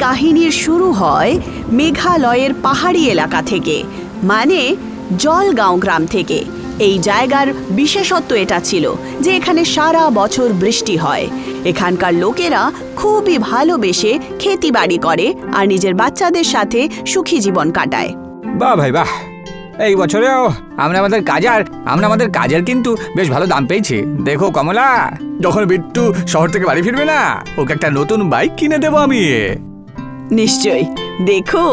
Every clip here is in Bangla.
কাহিনীর শুরু হয় মেঘালয়ের পাহাড়ি এলাকা থেকে, মানে জলগাঁও গ্রাম থেকে। এই জায়গার বিশেষত্ব এটা ছিল যে এখানে সারা বছর বৃষ্টি হয়। এখানকার লোকেরা খুবই ভালোবেসে খেতিবাড়ি করে আর নিজের বাচ্চাদের সাথে সুখী জীবন কাটায়। বাহ ভাই বাহ, এই বছরেও আমরা আমাদের কাজের কিন্তু বেশ ভালো দাম পেয়েছি। দেখো কমলা, যখন বিট্টু শহর থেকে বাড়ি ফিরবে না, ওকে একটা নতুন বাইক কিনে দেবো আমি। নিশ্চয়ই, দেখো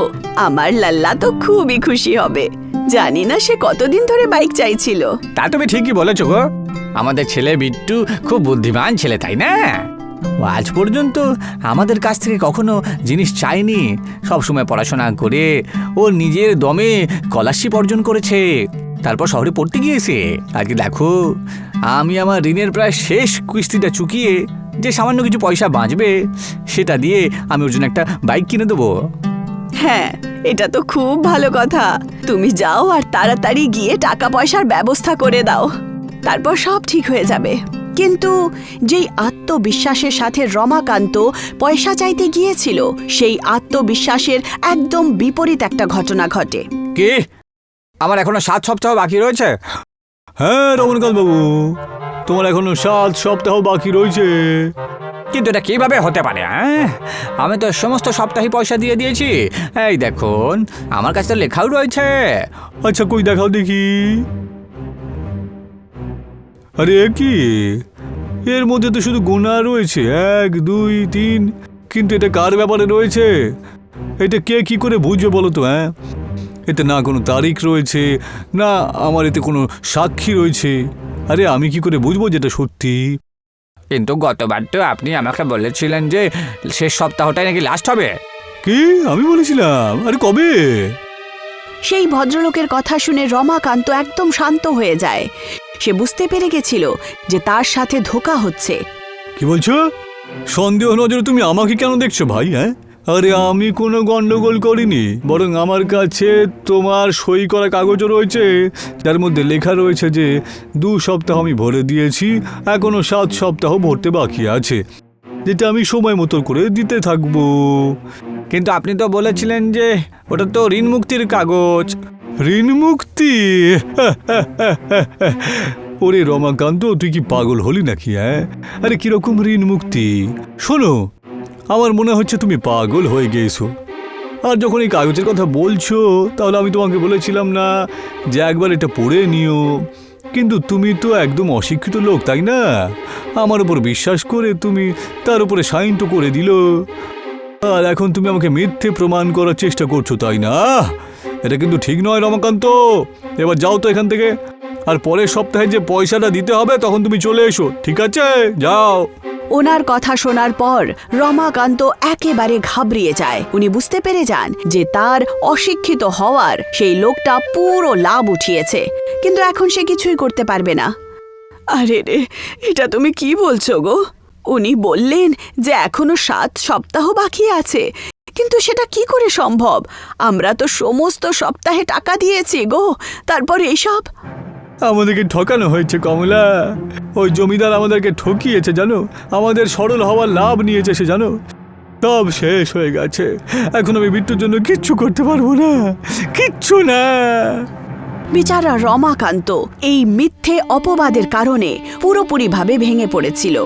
আমার লাল্লা তো খুবই খুশি হবে। জানি না সে কতদিন ধরে বাইক চাইছিল। তা তুমি ঠিকই বলেছো গো, আমাদের ছেলে বিট্টু খুব বুদ্ধিমান ছেলে, তাই না? ও আজ পর্যন্ত আমাদের কাছ থেকে কখনো জিনিস চায়নি। সবসময় পড়াশোনা করে ও নিজের দমে স্কলারশিপ অর্জন করেছে, তারপর শহরে পড়তে গিয়েছে। আজকে দেখো, আমি আমার ঋণের প্রায় শেষ কিস্তিটা চুকিয়ে যে সামান্য কিছু পয়সা বাঁচবে সেটা দিয়ে আমি ওর জন্য একটা বাইক কিনে দেবো। হ্যাঁ, এটা তো খুব ভালো কথা। তুমি যাও আর তাড়াতাড়ি গিয়ে টাকা পয়সার ব্যবস্থা করে দাও, তারপর সব ঠিক হয়ে যাবে। কিন্তু যেই আত্মবিশ্বাসের সাথে রমাকান্ত পয়সা চাইতে গিয়েছিল, সেই আত্মবিশ্বাসের একদম বিপরীত একটা ঘটনা ঘটে। কি, আমার এখনো 7 সপ্তাহ বাকি রয়েছে? হ্যাঁ রমনকান্ত বাবু, তোমার এখনো 7 সপ্তাহ বাকি রয়েছে। কিন্তু এটা কিভাবে হতে পারে? হ্যাঁ, আমি তো সমস্ত সপ্তাহে পয়সা দিয়ে দিয়েছি। এই দেখুন, আমার কাছে তো লেখাও রয়েছে। আচ্ছা কই দেখাও দেখি। আরে কি, এর মধ্যে তো শুধু গোনা রয়েছে 1 2 3, কিন্তু এটা কার ব্যাপারে রয়েছে? এটা কে কি করে বুঝবে বলো তো? হ্যাঁ, এতে না কোনো তারিখ রয়েছে, না আমার এতে কোনো সাক্ষী রয়েছে। আরে আমি কি করে বুঝবো যেটা সত্যি? কিন্তু গতবার তো আপনি আমাকে বলেছিলেন যে শেষ সপ্তাহটাই নাকি লাস্ট হবে। কি আমি বলেছিলাম? আরে কবে? সেই ভদ্রলোকের কথা শুনে রমাকান্ত একদম শান্ত হয়ে যায়। সে বুঝতে পেরে গেছিল যে তার সাথে ধোঁকা হচ্ছে। কি বলছো? সন্দেহ নজরে তুমি আমাকে কেন দেখছো ভাই? হ্যাঁ, আরে আমি কোনো গন্ডগোল করিনি, বরং আমার কাছে তোমার সই করা কাগজও রয়েছে, যার মধ্যে লেখা রয়েছে যে 2 সপ্তাহ আমি ভরে দিয়েছি, এখনো 7 সপ্তাহ ভরতে বাকি আছে, যেটা আমি সময় মতো করে দিতে থাকবো। কিন্তু আপনি তো বলেছিলেন যে ওটা তো ঋণ মুক্তির কাগজ। ঋণ মুক্তি? ওরে রমাকান্ত, তুই কি পাগল হলি নাকি? হ্যাঁ, আরে কিরকম ঋণ মুক্তি? শোনো, আমার মনে হচ্ছে তুমি পাগল হয়ে গিয়েছো। আর যখন এই কাগজের কথা বলছো, তাহলে আমি তোমাকে বলেছিলাম না যে একবার এটা পড়ে নিও? কিন্তু তুমি তো একদম অশিক্ষিত লোক, তাই না? আমার উপর বিশ্বাস করে তুমি তার উপরে সাইন তো করে দিল, আর এখন তুমি আমাকে মিথ্যে প্রমাণ করার চেষ্টা করছো, তাই না? এটা কিন্তু ঠিক নয় রমাকান্ত। এবার যাও তো এখান থেকে, আর পরের সপ্তাহে যে পয়সাটা দিতে হবে তখন তুমি চলে এসো, ঠিক আছে? যাও। ওনার কথা শোনার পর রমাকান্ত একেবারে ঘাবড়িয়ে যায়। উনি বুঝতে পেরে যান যে তার অশিক্ষিত হওয়ার সেই লোকটা পুরো লাভ উঠিয়েছে, কিন্তু এখন সে কিছুই করতে পারবে না। আরে রে, এটা তুমি কি বলছো গো? উনি বললেন যে এখনো 7 সপ্তাহ বাকি আছে, কিন্তু সেটা কি করে সম্ভব? আমরা তো সমস্ত সপ্তাহে টাকা দিয়েছি গো, তারপর এইসব। আমাদেরকে ঠকানো হয়েছে কমলা। ওই জমিদার আমাদেরকে ঠকিয়েছে জানো, আমাদের সরল হওয়ার লাভ নিয়েছে সে, জানো? সব শেষ হয়ে গেছে। এখন আমি বিট্টুর জন্য কিচ্ছু করতে পারবো না, কিচ্ছু না। বেচারা রমাকান্ত এই মিথ্যে অপবাদের কারণে পুরোপুরিভাবে ভেঙে পড়েছিল।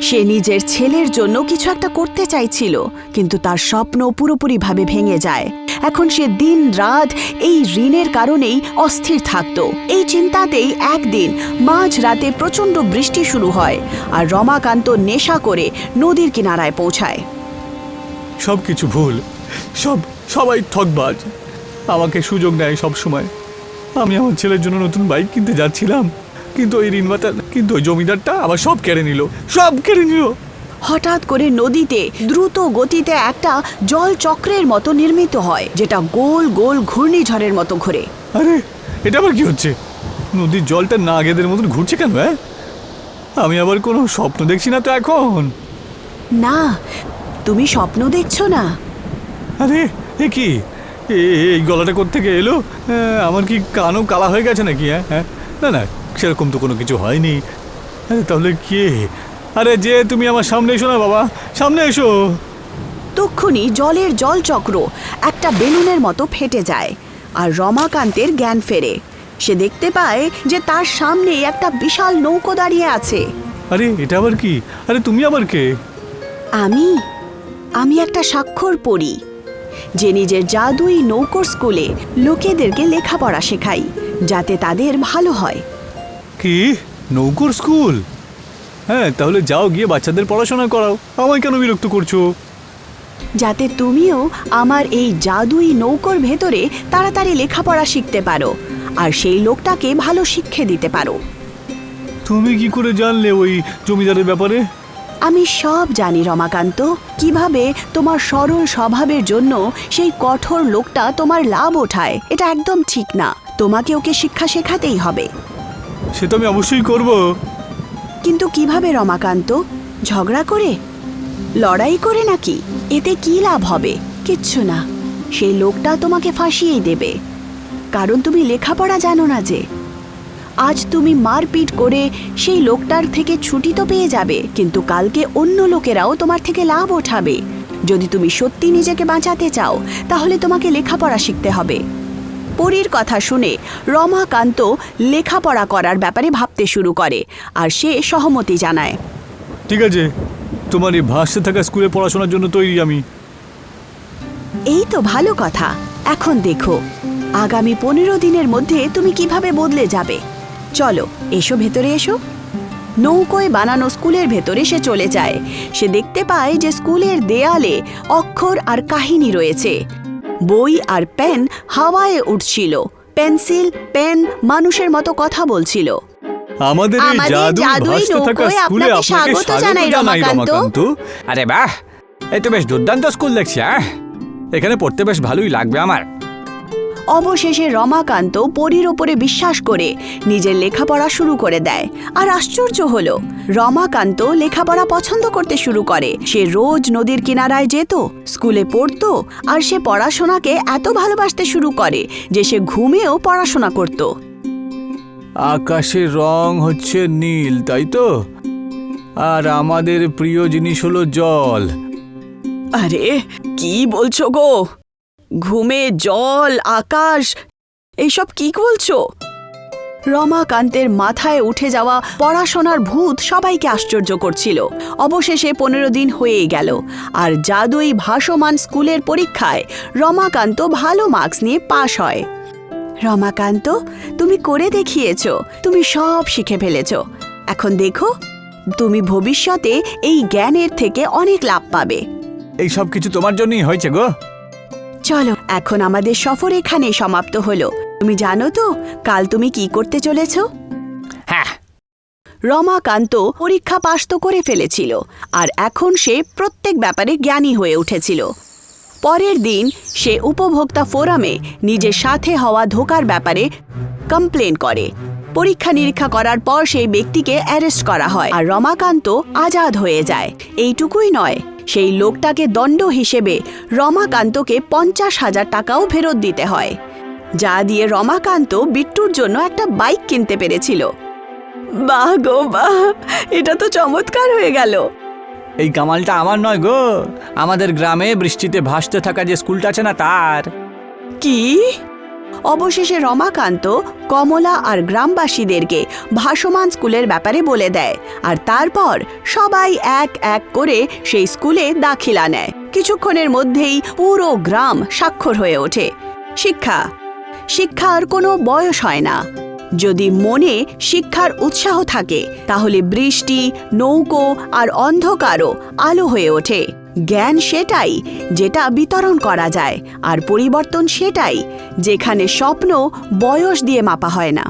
সে নিজের ছেলের জন্য কিছু একটা করতে চাইছিল, কিন্তু তার স্বপ্ন পুরোপুরিভাবে ভেঙে যায়। এখন সে দিন রাত এই ঋণের কারণেই অস্থির থাকত। এই চিন্তাতেই একদিন মাঝ রাতে প্রচণ্ড বৃষ্টি শুরু হয়, আর রমাকান্ত নেশা করে নদীর কিনারায় পৌঁছায়। সব কিছু ভুল, সবাই ঠকবাজ, আমাকে সুযোগ দেয় সব সময়। আমি আমার ছেলের জন্য নতুন বাইক কিনতে যাচ্ছিলাম, কিন্তু ওই জমিদারটা আবার সব কেড়ে নিল। হঠাৎ করে নদীতে দ্রুত গতিতে একটা জল চক্রের মতো নির্মিত হয়, যেটা গোল গোল ঘূর্ণিঝড়ের মতো ঘোরে। আরে এটা আবার কি হচ্ছে? নদীর জলটা নাগেদের মতন ঘুরছে কেন? হ্যাঁ, আমি আবার কোনো স্বপ্ন দেখছি না তো এখন? না, তুমি স্বপ্ন দেখছো না। আরে এ কি, এই গলাটা কোত্থেকে এলো? আমার কি কানও কালা হয়ে গেছে নাকি? হ্যাঁ, না, সেরকম তো কোনো কিছু হয়নি। আরে তাহলে কে? আরে যে তুমি আমার সামনে এসো না বাবা, সামনে এসো। তক্ষুনি জলের জলচক্র একটা বেলুনের মতো ফেটে যায় আর রমাকান্তের জ্ঞান ফেরে। সে দেখতে পায় যে তার সামনে একটা বিশাল নৌকো দাঁড়িয়ে আছে। আরে এটা আবার কি? আরে তুমি আবার কে? আমি একটা স্বাক্ষর পড়ি, যে নিজের জাদুই নৌকোর স্কুলে লোকেদেরকে লেখাপড়া শেখাই যাতে তাদের ভালো হয়। কি নৌকোর স্কুল? হ্যাঁ, তাহলে যাও গিয়ে বাচ্চাদের পড়াশোনা করাও। আমায় কেন বিরক্ত করছো? যাতে তুমিও আমার এই জাদুই নৌকোর ভেতরে তাড়াতাড়ি লেখাপড়া শিখতে পারো আর সেই লোকটাকে ভালো শিক্ষা দিতে পারো। তুমি কি করে জানলে ওই জমিদারের ব্যাপারে? আমি সব জানি রমাকান্ত, কিভাবে তোমার সরল স্বভাবের জন্য সেই কঠোর লোকটা তোমার লাভ ওঠায়। এটা একদম ঠিক না, তোমাকে ওকে শিক্ষা শেখাতেই হবে। সে তো আমি অবশ্যই করব। কিন্তু কিভাবে রমাকান্ত? ঝগড়া করে, লড়াই করে নাকি? এতে কি লাভ হবে? কিচ্ছু না, সেই লোকটা তোমাকে ফাঁসিয়েই দেবে, কারণ তুমি লেখাপড়া জানো না। যে আজ তুমি মারপিট করে সেই লোকটার থেকে ছুটি তো পেয়ে যাবে, কিন্তু কালকে অন্য লোকেরাও তোমার থেকে লাভ ওঠাবে। যদি তুমি সত্যি নিজেকে বাঁচাতে চাও তাহলে তোমাকে লেখাপড়া শিখতে হবে। পরীর কথা শুনে রমাকান্ত লেখাপড়া করার ব্যাপারে ভাবতে শুরু করে আর সে সহমতি জানায়। ঠিক আছে, তোমার এই ভাসতে থাকা স্কুলে পড়াশোনার জন্য তৈরি আমি। এই তো ভালো কথা। এখন দেখো আগামী 15 দিনের মধ্যে তুমি কিভাবে বদলে যাবে। চলো, এসো, ভেতরে এসো। নৌকোয় বানানো স্কুলের ভেতরে সে চলে যায়। সে দেখতে পায় যে স্কুলের দেয়ালে অক্ষর আর কাহিনী রয়েছে। বই আর পেন হাওয়ায় উঠছিল। পেন্সিল, পেন মানুষের মতো কথা বলছিল। আমাদের এই জাদুই ভাসতে থাকা স্কুলে আপনাকে স্বাগত জানাই রমাকান্ত। আরে বাহ, এই তো বেশ দুর্দান্ত স্কুল দেখছি। এখানে পড়তে বেশ ভালোই লাগবে আমার। অবশেষে রমাকান্ত পরীর ওপরে বিশ্বাস করে নিজের লেখাপড়া শুরু করে দেয়। আর আশ্চর্য হলো, রমাকান্ত লেখাপড়া পছন্দ করতে শুরু করে। সে রোজ নদীর কিনারায় যেত, স্কুলে পড়তো আর সে পড়াশোনাকে এত ভালোবাসতে শুরু করে যে সে ঘুমেও পড়াশোনা করত। আকাশের রং হচ্ছে নীল, তাই তো? আর আমাদের প্রিয় জিনিস হলো জল। আরে কি বলছো গো? ঘুমে জল, আকাশ, এইসব কি বলছো? রমাকান্তের মাথায় উঠে যাওয়া পড়াশোনার ভূত সবাইকে আশ্চর্য করছিল। অবশেষে 15 দিন হয়েই গেল আর জাদুই ভাসমান স্কুলের পরীক্ষায় রমাকান্ত ভালো মার্কস নিয়ে পাশ হয়। রমাকান্ত, তুমি করে দেখিয়েছো, তুমি সব শিখে ফেলেছো। এখন দেখো, তুমি ভবিষ্যতে এই জ্ঞানের থেকে অনেক লাভ পাবে। এই সব কিছু তোমার জন্যই হয়েছে গো। চলো, এখন আমাদের সফর এখানেই সমাপ্ত হলো। তুমি জানো তো কাল তুমি কি করতে চলেছ? হ্যাঁ, রমাকান্ত পরীক্ষা পাশ তো করে ফেলেছিল আর এখন সে প্রত্যেক ব্যাপারে জ্ঞানী হয়ে উঠেছিল। পরের দিন সে উপভোক্তা ফোরামে নিজের সাথে হওয়া ধোঁকার ব্যাপারে কমপ্লেন করে। পরীক্ষা নিরীক্ষা করার পর সেই ব্যক্তিকে অ্যারেস্ট করা হয় আর রমাকান্ত আজাদ হয়ে যায়। এইটুকুই নয়, সেই লোকটাকে দণ্ড হিসেবে রমাকান্তকে 50,000 টাকাও ফেরত দিতে হয়, যা দিয়ে রমাকান্ত বিট্টুর জন্য একটা বাইক কিনতে পেরেছিল। বাহ গো বাহ, এটা তো চমৎকার হয়ে গেল। এই কামালটা আমার নয় গো, আমাদের গ্রামে বৃষ্টিতে ভাসতে থাকা যে স্কুলটা আছে না তার। কি? অবশেষে রমাকান্ত কমলা আর গ্রামবাসীদেরকে ভাসমান স্কুলের ব্যাপারে বলে দেয় আর তারপর সবাই এক এক করে সেই স্কুলে দাখিলা নেয়। কিছুক্ষণের মধ্যেই পুরো গ্রাম স্বাক্ষর হয়ে ওঠে। শিক্ষার কোনো বয়স হয় না। যদি মনে শিক্ষার উৎসাহ থাকে তাহলে বৃষ্টি, নৌকো আর অন্ধকারও আলো হয়ে ওঠে। জ্ঞান সেটাই যেটা বিতরণ করা যায় আর পরিবর্তন সেটাই যেখানে স্বপ্ন বয়স দিয়ে মাপা হয় না।